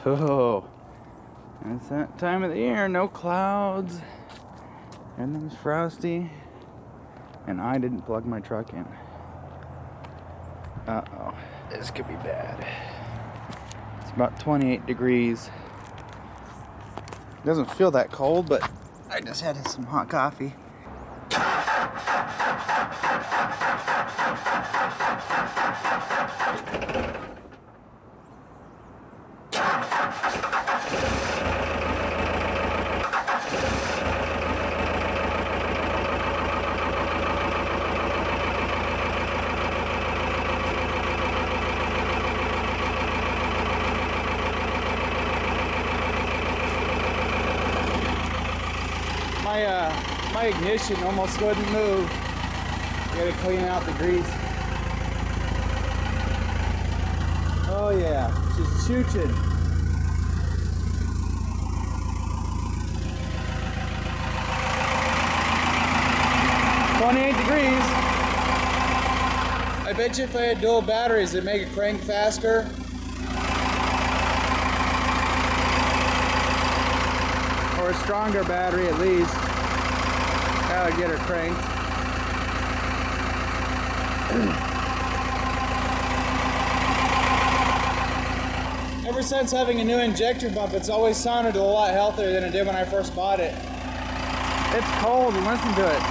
Oh, it's that time of the year, no clouds. Everything's frosty. And I didn't plug my truck in. Uh-oh, this could be bad. It's about 28 degrees. Doesn't feel that cold, but I just had some hot coffee. My ignition almost wouldn't move. Gotta clean out the grease. Oh yeah, she's shooting. $28. I bet you if I had dual batteries, it'd make it crank faster. Or a stronger battery at least. That would get her cranked. Ever since having a new injector pump, it's always sounded a lot healthier than it did when I first bought it. It's cold and listen to it.